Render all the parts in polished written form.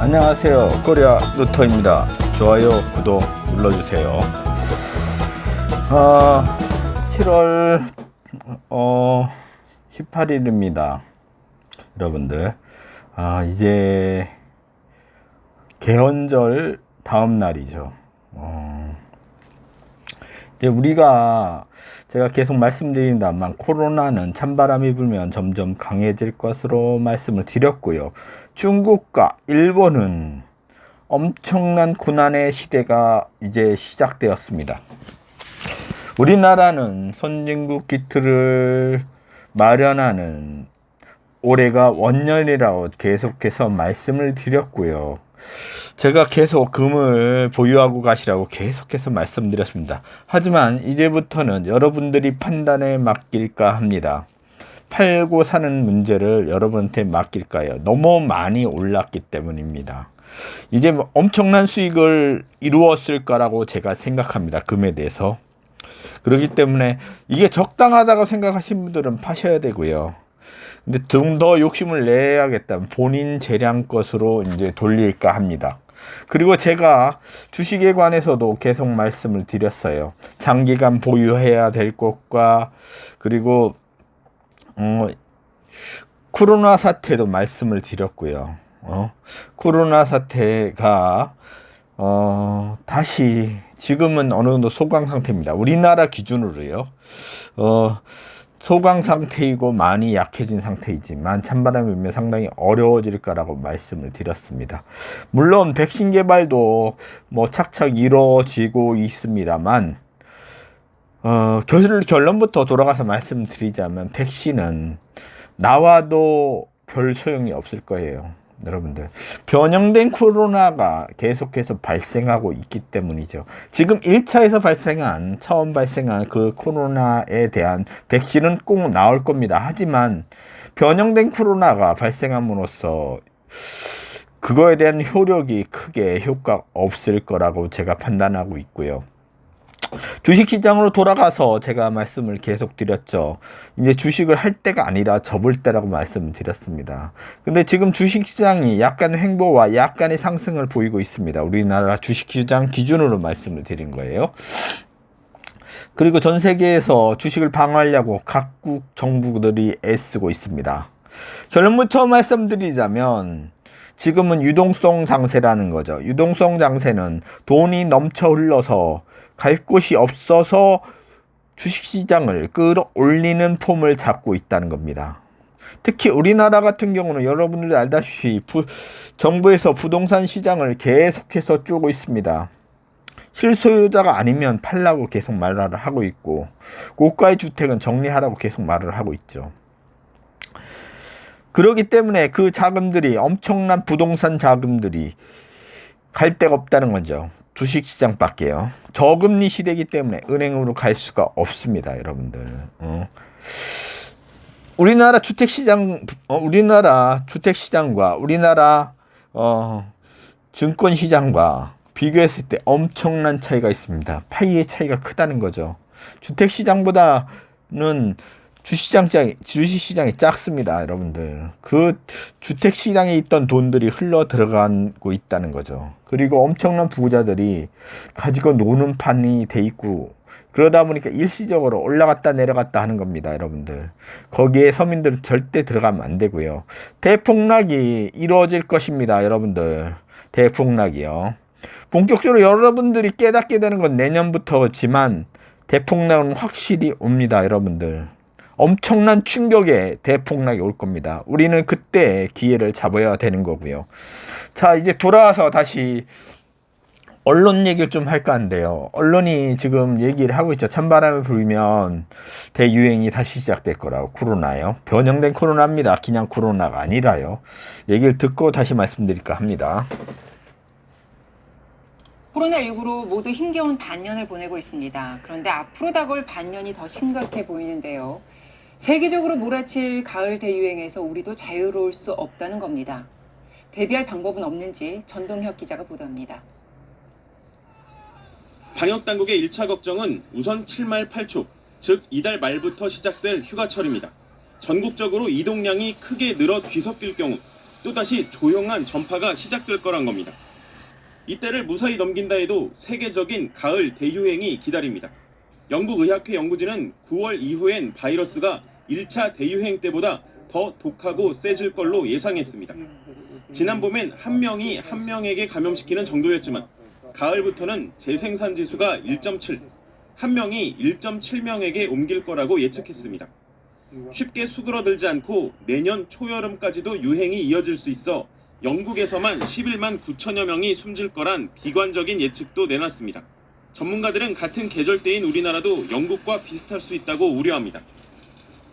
안녕하세요, 코리아 루터입니다. 좋아요, 구독 눌러주세요. 7월 18일입니다 여러분들. 이제 개헌절 다음 날이죠. 이제 제가 계속 말씀드린다만 코로나는 찬바람이 불면 점점 강해질 것으로 말씀을 드렸고요. 중국과 일본은 엄청난 고난의 시대가 이제 시작되었습니다. 우리나라는 선진국 기틀을 마련하는 올해가 원년이라고 계속해서 말씀을 드렸고요. 제가 계속 금을 보유하고 가시라고 계속해서 말씀드렸습니다. 하지만 이제부터는 여러분들이 판단에 맡길까 합니다. 팔고 사는 문제를 여러분한테 맡길까요? 너무 많이 올랐기 때문입니다. 이제 엄청난 수익을 이루었을 거라고 제가 생각합니다. 금에 대해서. 그렇기 때문에 이게 적당하다고 생각하시는 분들은 파셔야 되고요. 근데 좀 더 욕심을 내야겠다면 본인 재량 것으로 이제 돌릴까 합니다. 그리고 제가 주식에 관해서도 계속 말씀을 드렸어요. 장기간 보유해야 될 것과 그리고 코로나 사태도 말씀을 드렸고요. 코로나 사태가 다시 지금은 어느 정도 소강 상태입니다. 우리나라 기준으로요. 소강 상태이고 많이 약해진 상태이지만 찬바람이 불면 상당히 어려워질 거라고 말씀을 드렸습니다. 물론 백신 개발도 착착 이루어지고 있습니다만 결론부터 돌아가서 말씀드리자면 백신은 나와도 별 소용이 없을 거예요. 여러분들, 변형된 코로나가 계속해서 발생하고 있기 때문이죠. 지금 1차에서 처음 발생한 그 코로나에 대한 백신은 꼭 나올 겁니다. 하지만 변형된 코로나가 발생함으로써 그거에 대한 효력이 크게 효과가 없을 거라고 제가 판단하고 있고요. 주식시장으로 돌아가서 제가 말씀을 계속 드렸죠. 이제 주식을 할 때가 아니라 접을 때라고 말씀을 드렸습니다. 근데 지금 주식시장이 약간 횡보와 약간의 상승을 보이고 있습니다. 우리나라 주식시장 기준으로 말씀을 드린 거예요. 그리고 전 세계에서 주식을 방어하려고 각국 정부들이 애쓰고 있습니다. 결론부터 말씀드리자면 지금은 유동성 장세라는 거죠. 유동성 장세는 돈이 넘쳐 흘러서 갈 곳이 없어서 주식시장을 끌어올리는 폼을 잡고 있다는 겁니다. 특히 우리나라 같은 경우는 여러분들이 알다시피 정부에서 부동산 시장을 계속해서 쪼고 있습니다. 실소유자가 아니면 팔라고 계속 말을 하고 있고 고가의 주택은 정리하라고 계속 말을 하고 있죠. 그렇기 때문에 그 자금들이, 엄청난 부동산 자금들이 갈 데가 없다는 거죠. 주식시장밖에요. 저금리 시대이기 때문에 은행으로 갈 수가 없습니다, 여러분들. 우리나라 주택시장과 우리나라 증권시장과 비교했을 때 엄청난 차이가 있습니다. 파이의 차이가 크다는 거죠. 주택시장보다는 주식시장이 작습니다, 여러분들. 그 주택시장에 있던 돈들이 흘러 들어가고 있다는 거죠. 그리고 엄청난 부자들이 가지고 노는 판이 돼 있고, 그러다 보니까 일시적으로 올라갔다 내려갔다 하는 겁니다, 여러분들. 거기에 서민들은 절대 들어가면 안 되고요. 대폭락이 이루어질 것입니다, 여러분들. 대폭락이요. 본격적으로 여러분들이 깨닫게 되는 건 내년부터지만 대폭락은 확실히 옵니다, 여러분들. 엄청난 충격의 대폭락이 올 겁니다. 우리는 그때 기회를 잡아야 되는 거고요. 자, 이제 돌아와서 다시 언론 얘기를 좀 할까 하는데요. 언론이 지금 얘기를 하고 있죠. 찬바람이 불면 대유행이 다시 시작될 거라고. 코로나요. 변형된 코로나입니다. 그냥 코로나가 아니라요. 얘기를 듣고 다시 말씀드릴까 합니다. 코로나19로 모두 힘겨운 반년을 보내고 있습니다. 그런데 앞으로 다가올 반년이 더 심각해 보이는데요. 세계적으로 몰아칠 가을 대유행에서 우리도 자유로울 수 없다는 겁니다. 대비할 방법은 없는지 전동혁 기자가 보도합니다. 방역당국의 1차 걱정은 우선 7말 8초, 즉 이달 말부터 시작될 휴가철입니다. 전국적으로 이동량이 크게 늘어 뒤섞일 경우 또다시 조용한 전파가 시작될 거란 겁니다. 이때를 무사히 넘긴다 해도 세계적인 가을 대유행이 기다립니다. 영국 의학회 연구진은 9월 이후엔 바이러스가 1차 대유행 때보다 더 독하고 세질 걸로 예상했습니다. 지난 봄엔 한 명이 한 명에게 감염시키는 정도였지만 가을부터는 재생산 지수가 1.7, 한 명이 1.7명에게 옮길 거라고 예측했습니다. 쉽게 수그러들지 않고 내년 초여름까지도 유행이 이어질 수 있어 영국에서만 11만 9천여 명이 숨질 거란 비관적인 예측도 내놨습니다. 전문가들은 같은 계절대인 우리나라도 영국과 비슷할 수 있다고 우려합니다.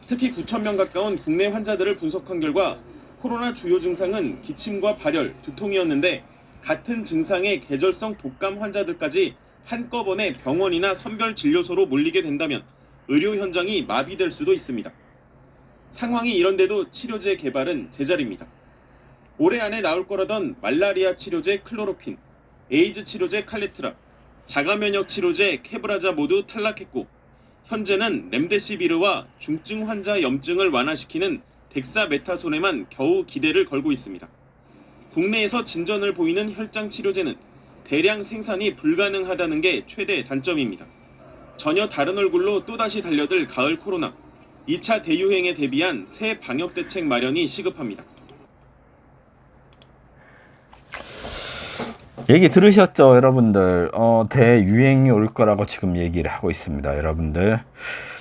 특히 9천 명 가까운 국내 환자들을 분석한 결과 코로나 주요 증상은 기침과 발열, 두통이었는데 같은 증상의 계절성 독감 환자들까지 한꺼번에 병원이나 선별진료소로 몰리게 된다면 의료 현장이 마비될 수도 있습니다. 상황이 이런데도 치료제 개발은 제자리입니다. 올해 안에 나올 거라던 말라리아 치료제 클로로퀸, 에이즈 치료제 칼레트라, 자가면역 치료제 케브라자 모두 탈락했고 현재는 렘데시비르와 중증 환자 염증을 완화시키는 덱사메타손에만 겨우 기대를 걸고 있습니다. 국내에서 진전을 보이는 혈장 치료제는 대량 생산이 불가능하다는 게 최대 단점입니다. 전혀 다른 얼굴로 또다시 달려들 가을 코로나, 2차 대유행에 대비한 새 방역 대책 마련이 시급합니다. 얘기 들으셨죠, 여러분들? 대유행이 올 거라고 지금 얘기를 하고 있습니다, 여러분들.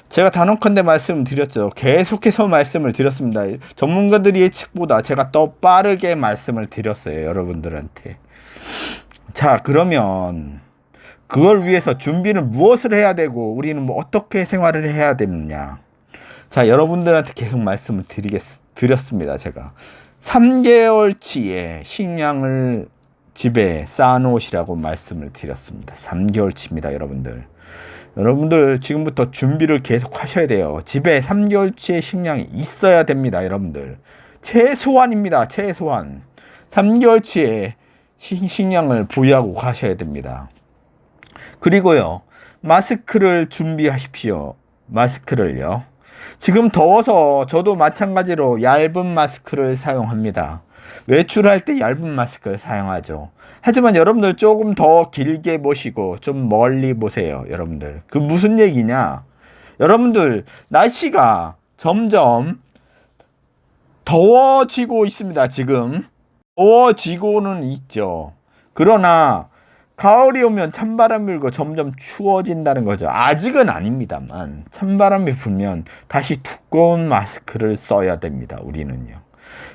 제가 단언컨대 말씀드렸죠. 계속해서 말씀을 드렸습니다. 전문가들의 예측보다 제가 더 빠르게 말씀을 드렸어요, 여러분들한테. 자, 그러면 그걸 위해서 준비는 무엇을 해야 되고 우리는 뭐 어떻게 생활을 해야 되느냐. 자, 여러분들한테 계속 말씀을 드렸습니다, 제가. 3개월치의 식량을 집에 쌓아놓으시라고 말씀을 드렸습니다. 3개월치입니다, 여러분들. 여러분들 지금부터 준비를 계속 하셔야 돼요. 집에 3개월치의 식량이 있어야 됩니다, 여러분들. 최소한입니다, 최소한. 3개월치의 식량을 보유하고 가셔야 됩니다. 그리고요, 마스크를 준비하십시오. 마스크를요. 지금 더워서 저도 마찬가지로 얇은 마스크를 사용합니다. 외출할 때 얇은 마스크를 사용하죠. 하지만 여러분들 조금 더 길게 보시고 좀 멀리 보세요, 여러분들. 그 무슨 얘기냐? 여러분들 날씨가 점점 더워지고 있습니다, 지금. 더워지고는 있죠. 그러나 가을이 오면 찬바람 불고 점점 추워진다는 거죠. 아직은 아닙니다만 찬바람이 불면 다시 두꺼운 마스크를 써야 됩니다, 우리는요.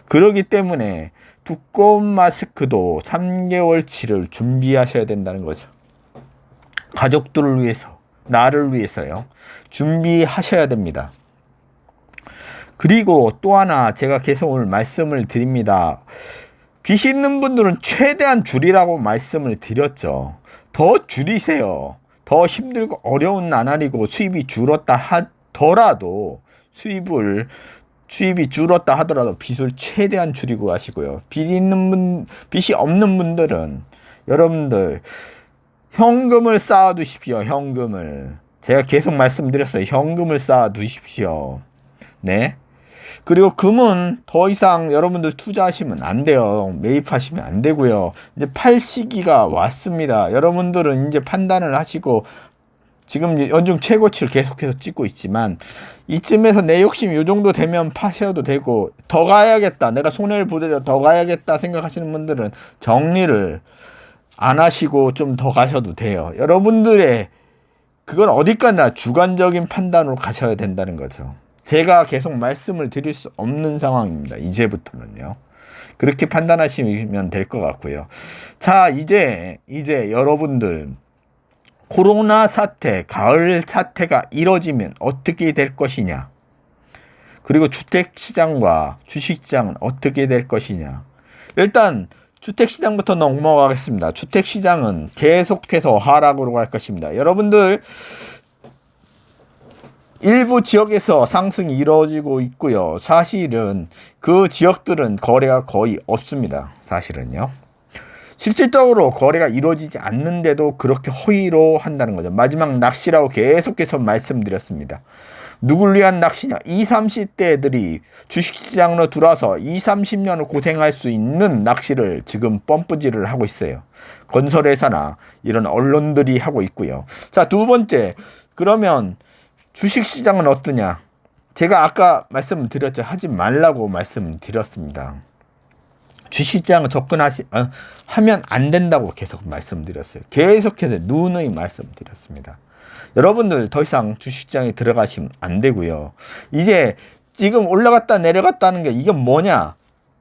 그렇기 때문에 두꺼운 마스크도 3개월치를 준비하셔야 된다는 거죠. 가족들을 위해서, 나를 위해서요. 준비하셔야 됩니다. 그리고 또 하나 제가 계속 오늘 말씀을 드립니다. 빚 있는 분들은 최대한 줄이라고 말씀을 드렸죠. 더 줄이세요. 더 힘들고 어려운 나날이고 수입이 줄었다 하더라도 수입이 줄었다 하더라도 빚을 최대한 줄이고 가시고요. 빚이 없는 분들은 여러분들 현금을 쌓아 두십시오. 현금을. 제가 계속 말씀드렸어요. 현금을 쌓아 두십시오. 네. 그리고 금은 더 이상 여러분들 투자하시면 안 돼요. 매입하시면 안 되고요. 이제 팔 시기가 왔습니다. 여러분들은 이제 판단을 하시고 지금 연중 최고치를 계속해서 찍고 있지만 이쯤에서 내 욕심이 이 정도 되면 파셔도 되고 더 가야겠다. 내가 손해를 보더라도 더 가야겠다 생각하시는 분들은 정리를 안 하시고 좀 더 가셔도 돼요. 여러분들의 그건 어디까지나 주관적인 판단으로 가셔야 된다는 거죠. 제가 계속 말씀을 드릴 수 없는 상황입니다. 이제부터는요. 그렇게 판단하시면 될 것 같고요. 자, 이제 여러분들 코로나 사태, 가을 사태가 이뤄지면 어떻게 될 것이냐. 그리고 주택시장과 주식시장은 어떻게 될 것이냐. 일단 주택시장부터 넘어가겠습니다. 주택시장은 계속해서 하락으로 갈 것입니다. 여러분들 일부 지역에서 상승이 이루어지고 있고요. 사실은 그 지역들은 거래가 거의 없습니다. 사실은요. 실질적으로 거래가 이루어지지 않는데도 그렇게 허위로 한다는 거죠. 마지막 낚시라고 계속해서 말씀드렸습니다. 누굴 위한 낚시냐? 20, 30대 애들이 주식시장으로 들어와서 20, 30년을 고생할 수 있는 낚시를 지금 펌프질을 하고 있어요. 건설회사나 이런 언론들이 하고 있고요. 자, 두 번째. 그러면 주식시장은 어떠냐? 제가 아까 말씀드렸죠. 하지 말라고 말씀드렸습니다. 주식시장을 하면 안 된다고 계속 말씀드렸어요. 계속해서 누누이 말씀드렸습니다. 여러분들 더 이상 주식시장에 들어가시면 안 되고요. 이제 지금 올라갔다 내려갔다 하는 게 이게 뭐냐?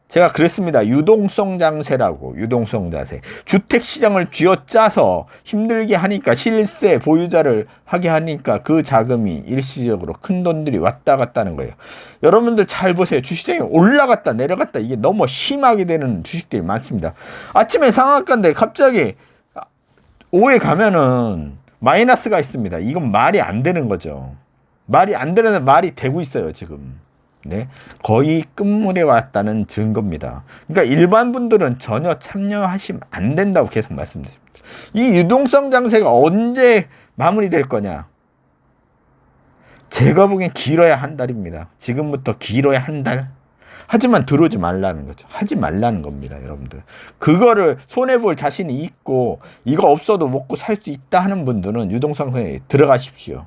제가 그랬습니다. 유동성 장세라고. 유동성 장세. 주택시장을 쥐어짜서 힘들게 하니까 실세 보유자를 하게 하니까 그 자금이 일시적으로 큰 돈들이 왔다 갔다 하는 거예요. 여러분들 잘 보세요. 주식시장이 올라갔다 내려갔다 이게 너무 심하게 되는 주식들이 많습니다. 아침에 상한가인데 갑자기 오후에 가면은 마이너스가 있습니다. 이건 말이 안 되는 거죠. 말이 안 되는 말이 되고 있어요, 지금. 네, 거의 끝물에 왔다는 증거입니다. 그러니까 일반 분들은 전혀 참여하시면 안 된다고 계속 말씀드립니다. 이 유동성 장세가 언제 마무리될 거냐? 제가 보기엔 길어야 한 달입니다. 지금부터 길어야 한 달. 하지만 들어오지 말라는 거죠. 하지 말라는 겁니다, 여러분들. 그거를 손해볼 자신이 있고 이거 없어도 먹고 살 수 있다 하는 분들은 유동성에 들어가십시오.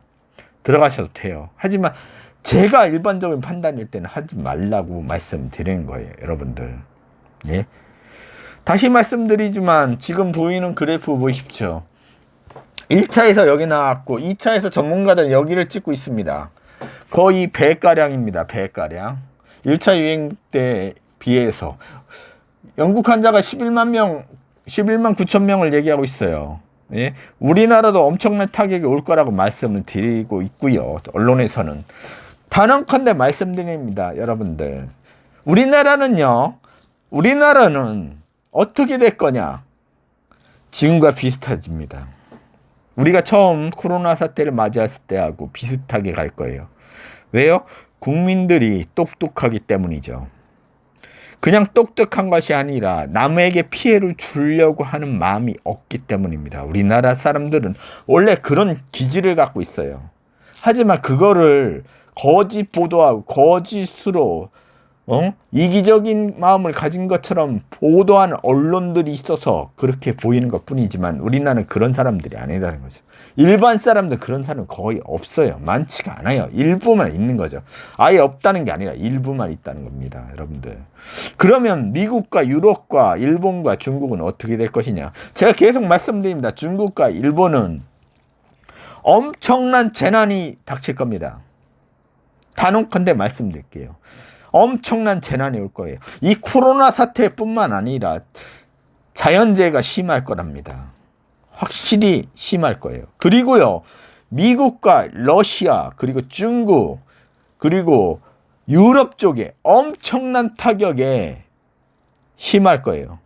들어가셔도 돼요. 하지만 제가 일반적인 판단일 때는 하지 말라고 말씀드리는 거예요, 여러분들. 예. 다시 말씀드리지만 지금 보이는 그래프 보십시오. 1차에서 여기 나왔고 2차에서 전문가들은 여기를 찍고 있습니다. 거의 배가량입니다. 배가량. 1차 유행 때 비해서 영국 환자가 11만 9천 명을 얘기하고 있어요. 예? 우리나라도 엄청난 타격이 올 거라고 말씀을 드리고 있고요. 언론에서는. 단언컨대 말씀드립니다, 여러분들. 우리나라는 어떻게 될 거냐? 지금과 비슷해집니다. 우리가 처음 코로나 사태를 맞이했을 때하고 비슷하게 갈 거예요. 왜요? 국민들이 똑똑하기 때문이죠. 그냥 똑똑한 것이 아니라 남에게 피해를 주려고 하는 마음이 없기 때문입니다. 우리나라 사람들은 원래 그런 기질을 갖고 있어요. 하지만 그거를 거짓 보도하고 거짓으로 이기적인 마음을 가진 것처럼 보도하는 언론들이 있어서 그렇게 보이는 것 뿐이지만 우리나라는 그런 사람들이 아니라는 거죠. 일반 사람들 그런 사람 거의 없어요. 많지가 않아요. 일부만 있는 거죠. 아예 없다는 게 아니라 일부만 있다는 겁니다, 여러분들. 그러면 미국과 유럽과 일본과 중국은 어떻게 될 것이냐? 제가 계속 말씀드립니다. 중국과 일본은 엄청난 재난이 닥칠 겁니다. 단언컨대 말씀드릴게요. 엄청난 재난이 올 거예요. 이 코로나 사태뿐만 아니라 자연재해가 심할 거랍니다. 확실히 심할 거예요. 그리고요, 미국과 러시아, 그리고 중국, 그리고 유럽 쪽에 엄청난 타격에 심할 거예요.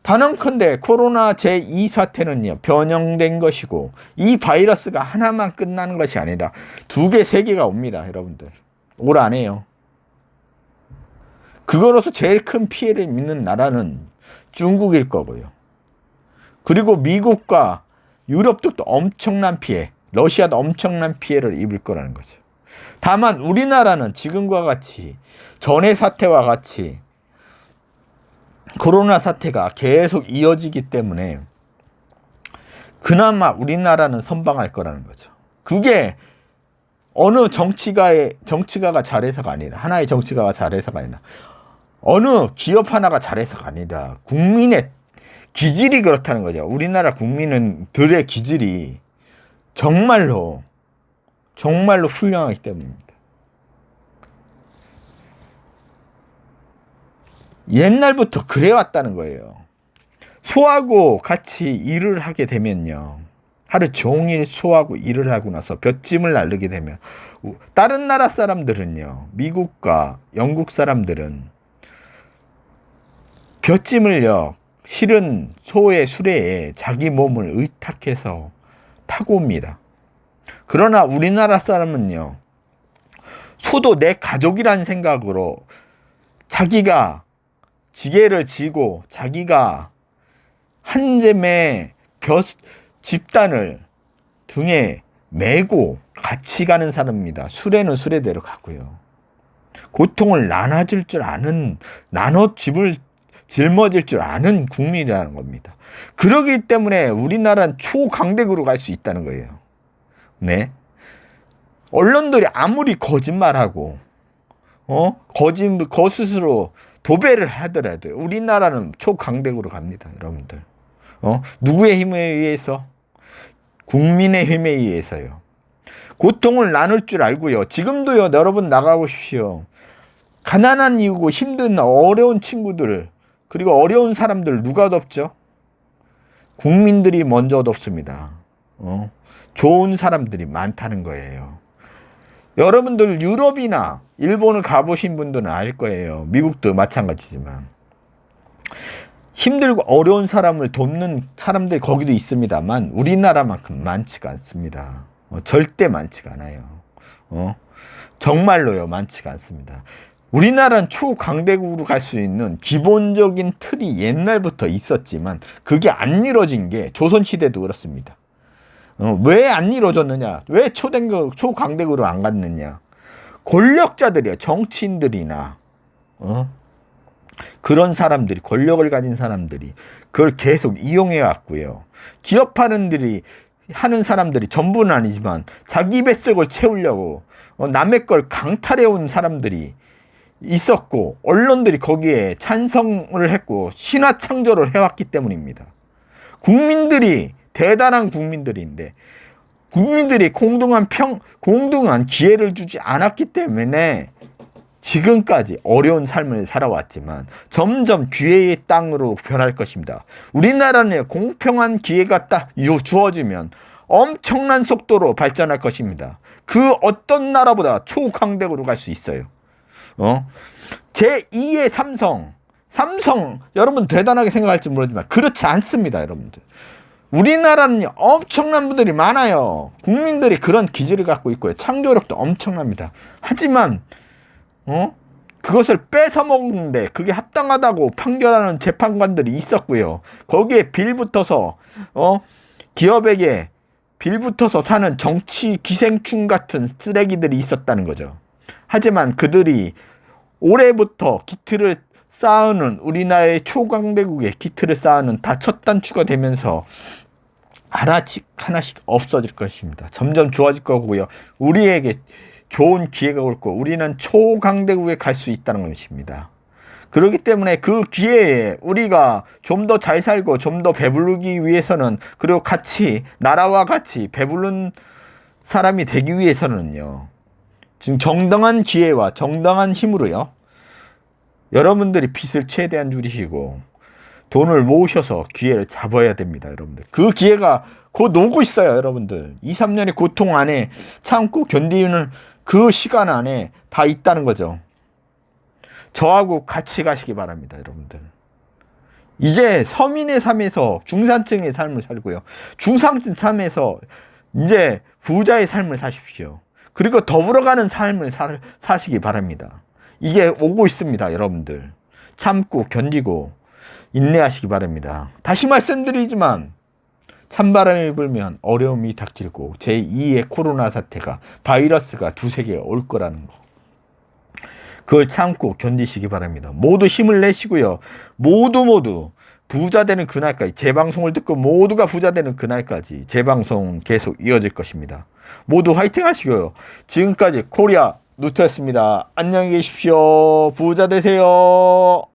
단언컨대 코로나 제2 사태는요, 변형된 것이고 이 바이러스가 하나만 끝나는 것이 아니라 2개, 3개가 옵니다, 여러분들. 올 안에요. 그거로서 제일 큰 피해를 입는 나라는 중국일 거고요. 그리고 미국과 유럽도 또 엄청난 피해, 러시아도 엄청난 피해를 입을 거라는 거죠. 다만 우리나라는 지금과 같이 전의 사태와 같이 코로나 사태가 계속 이어지기 때문에 그나마 우리나라는 선방할 거라는 거죠. 그게 어느 정치가가 잘해서가 아니라, 하나의 정치가가 잘해서가 아니라, 어느 기업 하나가 잘해서가 아니라 국민의 기질이 그렇다는 거죠. 우리나라 국민들의 기질이 정말로 훌륭하기 때문입니다. 옛날부터 그래왔다는 거예요. 소하고 같이 일을 하게 되면요, 하루 종일 소하고 일을 하고 나서 볏짐을 나르게 되면 다른 나라 사람들은요, 미국과 영국 사람들은 볏짐을요, 실은 소의 수레에 자기 몸을 의탁해서 타고 옵니다. 그러나 우리나라 사람은요, 소도 내 가족이라는 생각으로 자기가 지게를 지고 자기가 한 잼의 집단을 등에 메고 같이 가는 사람입니다. 수레는 수레대로 가고요. 고통을 나눠줄 줄 아는, 짊어질 줄 아는 국민이라는 겁니다. 그러기 때문에 우리나라는 초강대국으로 갈 수 있다는 거예요. 네. 언론들이 아무리 거짓말하고, 거스스로 도배를 하더라도 우리나라는 초강대국으로 갑니다, 여러분들. 누구의 힘에 의해서? 국민의 힘에 의해서요. 고통을 나눌 줄 알고요. 지금도요, 여러분 나가보십시오. 가난한 이유고 힘든 어려운 친구들, 그리고 어려운 사람들 누가 돕죠? 국민들이 먼저 돕습니다. 좋은 사람들이 많다는 거예요. 여러분들 유럽이나 일본을 가보신 분들은 알 거예요. 미국도 마찬가지지만. 힘들고 어려운 사람을 돕는 사람들이 거기도 있습니다만 우리나라만큼 많지가 않습니다. 절대 많지가 않아요. 정말로요, 많지가 않습니다. 우리나라는 초강대국으로 갈 수 있는 기본적인 틀이 옛날부터 있었지만 그게 안 이루어진 게 조선시대도 그렇습니다. 왜 안 이루어졌느냐? 왜 초강대국으로 안 갔느냐? 권력자들이요, 정치인들이나 그런 사람들이, 권력을 가진 사람들이 그걸 계속 이용해 왔고요. 기업하는 사람들이 전부는 아니지만 자기 뱃속을 채우려고 남의 걸 강탈해 온 사람들이 있었고, 언론들이 거기에 찬성을 했고 신화 창조를 해왔기 때문입니다. 국민들이 대단한 국민들인데 국민들이 공정한 기회를 주지 않았기 때문에 지금까지 어려운 삶을 살아왔지만 점점 기회의 땅으로 변할 것입니다. 우리나라는 공평한 기회가 딱 주어지면 엄청난 속도로 발전할 것입니다. 그 어떤 나라보다 초강대국으로 갈 수 있어요. 제2의 삼성 여러분 대단하게 생각할지 모르지만 그렇지 않습니다, 여러분들. 우리나라는 엄청난 분들이 많아요. 국민들이 그런 기질을 갖고 있고요. 창조력도 엄청납니다. 하지만 그것을 뺏어 먹는데 그게 합당하다고 판결하는 재판관들이 있었고요. 거기에 빌붙어서 기업에게 빌붙어서 사는 정치 기생충 같은 쓰레기들이 있었다는 거죠. 하지만 그들이 올해부터 기틀을 쌓는, 우리나라의 초강대국의 기틀을 쌓는 다 첫 단추가 되면서 하나씩 없어질 것입니다. 점점 좋아질 거고요. 우리에게 좋은 기회가 올 거고 우리는 초강대국에 갈 수 있다는 것입니다. 그렇기 때문에 그 기회에 우리가 좀 더 잘 살고 좀 더 배부르기 위해서는, 그리고 같이 나라와 같이 배부른 사람이 되기 위해서는요, 지금 정당한 기회와 정당한 힘으로요, 여러분들이 빚을 최대한 줄이시고 돈을 모으셔서 기회를 잡아야 됩니다, 여러분들. 그 기회가 곧 오고 있어요, 여러분들. 2, 3년의 고통 안에 참고 견디는 그 시간 안에 다 있다는 거죠. 저하고 같이 가시기 바랍니다, 여러분들. 이제 서민의 삶에서 중산층의 삶을 살고요. 중산층 삶에서 이제 부자의 삶을 사십시오. 그리고 더불어가는 삶을 사시기 바랍니다. 이게 오고 있습니다, 여러분들. 참고 견디고 인내하시기 바랍니다. 다시 말씀드리지만 찬바람이 불면 어려움이 닥칠고 제2의 코로나 사태가, 바이러스가 두세 개가 올 거라는 거, 그걸 참고 견디시기 바랍니다. 모두 힘을 내시고요. 모두 부자 되는 그날까지, 제 방송을 듣고 모두가 부자 되는 그날까지 제 방송은 계속 이어질 것입니다. 모두 화이팅 하시고요. 지금까지 코리아 누트였습니다. 안녕히 계십시오. 부자 되세요.